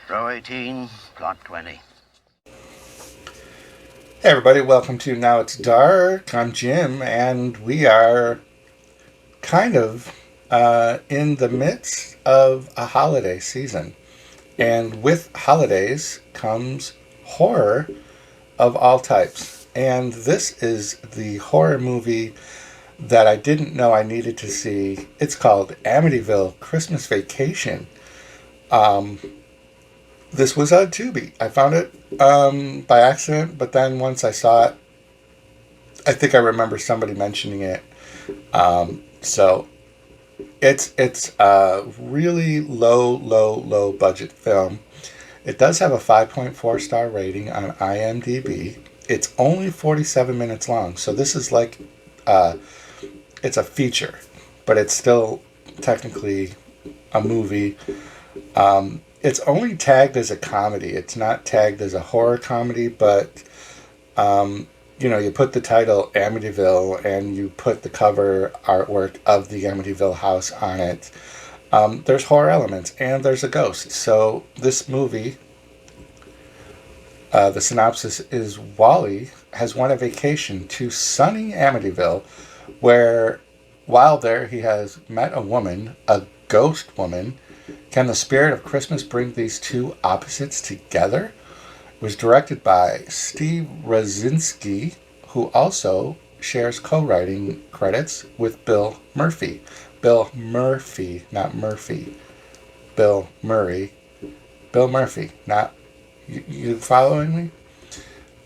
Row 18, plot 20. Hey everybody, welcome to Now It's Dark. I'm Jim, and we are kind of in the midst of a holiday season. And with holidays comes horror of all types. And this is the horror movie that I didn't know I needed to see. It's called Amityville Christmas Vacation. Um, this was on TUBI. I found it by accident, but then once I saw it, I think I remember somebody mentioning it. So it's a really low budget film. It does have a 5.4 star rating on IMDb. It's only 47 minutes long, so this is like it's a feature, but it's still technically a movie. It's only tagged as a comedy. It's not tagged as a horror comedy, but you put the title Amityville and you put the cover artwork of the Amityville house on it. There's horror elements and there's a ghost. So this movie, the synopsis is Wally has won a vacation to sunny Amityville, where while there he has met a woman, a ghost woman. Can the spirit of Christmas bring these two opposites together? It was directed by Steve Raczynski, who also shares co-writing credits with Bill Murphy. Bill Murphy, not Murphy. Bill Murray. Bill Murphy, not... You following me?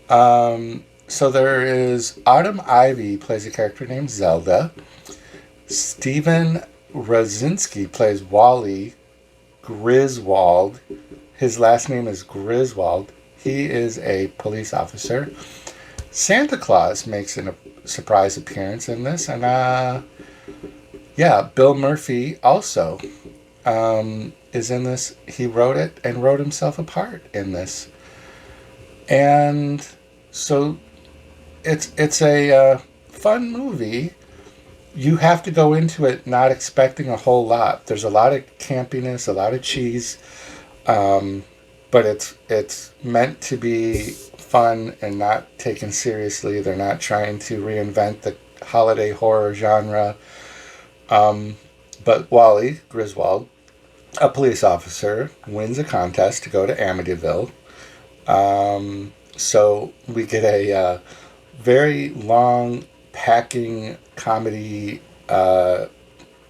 So there is Autumn Ivy plays a character named Zelda. Steven Raczynski plays Wally Griswold. His last name is Griswold. He is a police officer. Santa Claus makes a surprise appearance in this, and Bill Murphy also is in this. He wrote it and wrote himself a part in this, and so it's a fun movie. You have to go into it not expecting a whole lot. There's a lot of campiness, a lot of cheese, but it's meant to be fun and not taken seriously. They're not trying to reinvent the holiday horror genre. But Wally Griswold, a police officer, wins a contest to go to Amityville. So we get a very long packing comedy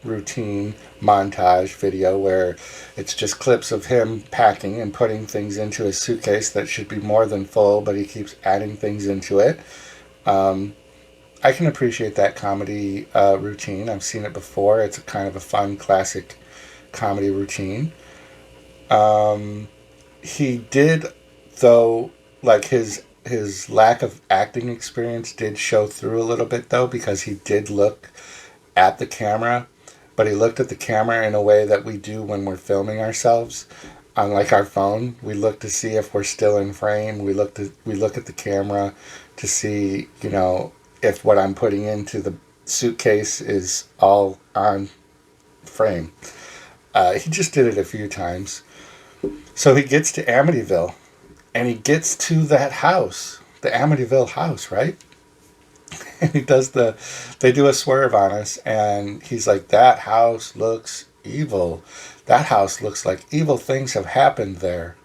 routine montage video where it's just clips of him packing and putting things into a suitcase that should be more than full, but he keeps adding things into it. I can appreciate that comedy routine. I've seen it before. It's a kind of a fun classic comedy routine. He did, though, like his lack of acting experience did show through a little bit, though, because he did look at the camera, but he looked at the camera in a way that we do when we're filming ourselves on like our phone. We look to see if we're still in frame. We look at the camera to see, if what I'm putting into the suitcase is all on frame. He just did it a few times. So he gets to Amityville, and he gets to that house, the Amityville house, right? And they do a swerve on us, and he's like, that house looks evil. That house looks like evil things have happened there.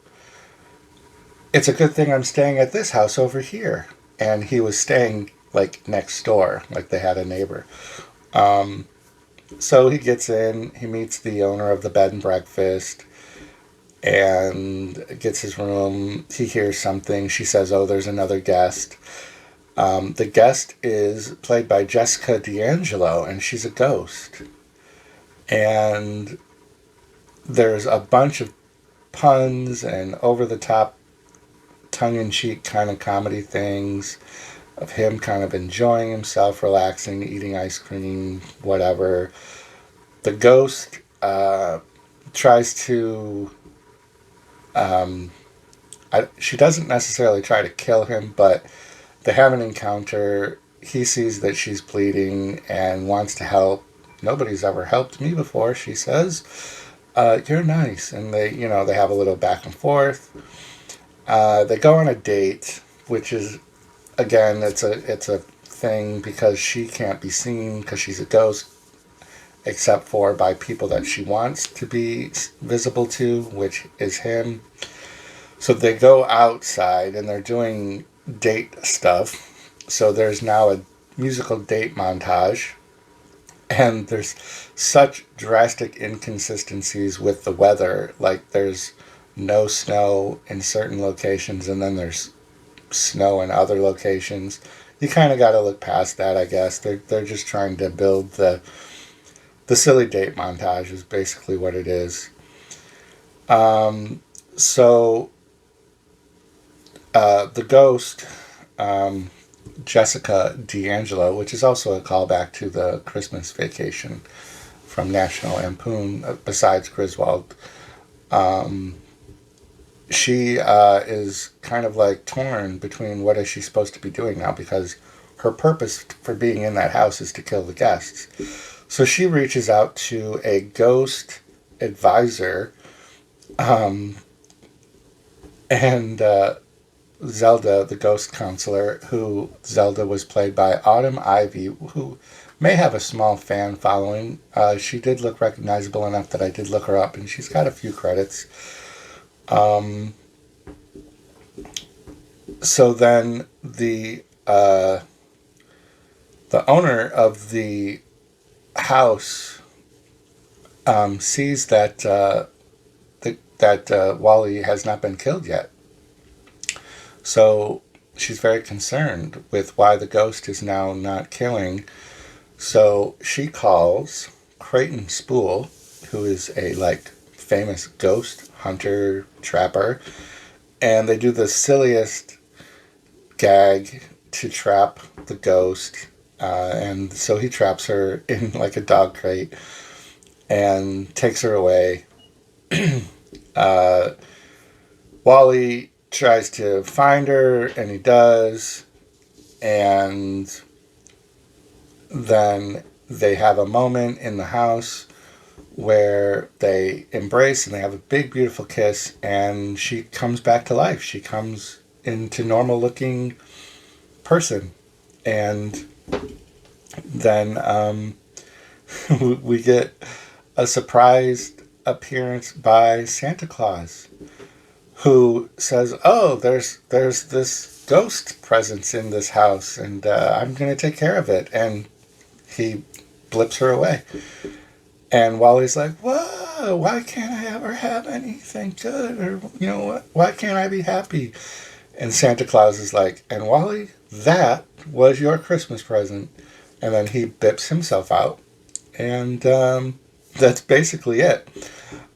It's a good thing I'm staying at this house over here. And he was staying like next door, like they had a neighbor. So he gets in, he meets the owner of the bed and breakfast, and gets his room. He hears something. She says, oh, there's another guest. The guest is played by Jessica D'Angelo, and she's a ghost. And there's a bunch of puns and over-the-top, tongue-in-cheek kind of comedy things of him kind of enjoying himself, relaxing, eating ice cream, whatever. The ghost tries to... she doesn't necessarily try to kill him, but they have an encounter. He sees that she's bleeding and wants to help. Nobody's ever helped me before, she says. you're nice. And they, they have a little back and forth. They go on a date, which is, again, it's a thing because she can't be seen because she's a ghost, except for by people that she wants to be visible to, which is him. So they go outside and they're doing date stuff. So there's now a musical date montage. And there's such drastic inconsistencies with the weather. Like there's no snow in certain locations and then there's snow in other locations. You kind of got to look past that, I guess. They're just trying to build the silly date montage is basically what it is. So the ghost, Jessica D'Angelo, which is also a callback to the Christmas Vacation from National Lampoon, besides Griswold. She is kind of like torn between what is she supposed to be doing now, because her purpose for being in that house is to kill the guests. So she reaches out to a ghost advisor, and Zelda, the ghost counselor, who Zelda was played by Autumn Ivy, who may have a small fan following. She did look recognizable enough that I did look her up, and she's got a few credits. So then the owner of the house sees that Wally has not been killed yet. So she's very concerned with why the ghost is now not killing. So she calls Creighton Spool, who is a famous ghost hunter trapper, and they do the silliest gag to trap the ghost. And so he traps her in a dog crate and takes her away. Wally tries to find her, and he does, and then they have a moment in the house where they embrace and they have a big beautiful kiss, and she comes back to life. She comes into normal looking person, and then we get a surprise appearance by Santa Claus, who says, "Oh, there's this ghost presence in this house, and I'm going to take care of it." And he blips her away. And Wally's like, "Whoa, why can't I ever have anything good? Or, why can't I be happy?" And Santa Claus is like, "And Wally, that was your Christmas present." And then he bips himself out. And that's basically it.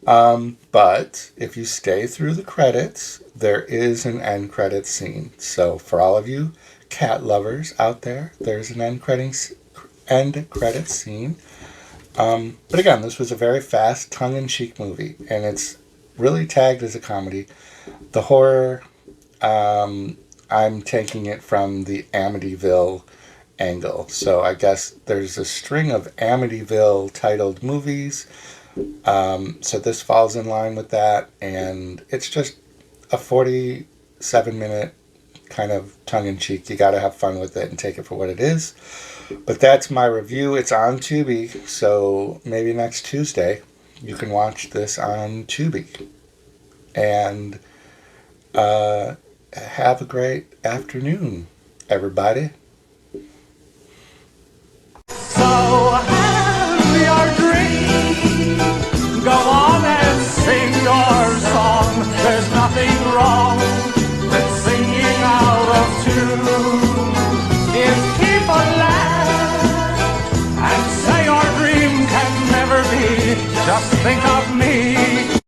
But if you stay through the credits, there is an end credits scene. So for all of you cat lovers out there, there's an end credits scene. But again, this was a very fast, tongue-in-cheek movie, and it's really tagged as a comedy. The horror, I'm taking it from the Amityville angle. So I guess there's a string of Amityville titled movies. So this falls in line with that, and it's just a 47-minute kind of tongue-in-cheek. You gotta have fun with it and take it for what it is. But that's my review. It's on TUBI, so maybe next Tuesday you can watch this on TUBI. And have a great afternoon, everybody. So have your dream. Go on and sing your song. There's nothing wrong with singing out of tune. If people laugh and say your dream can never be, just think of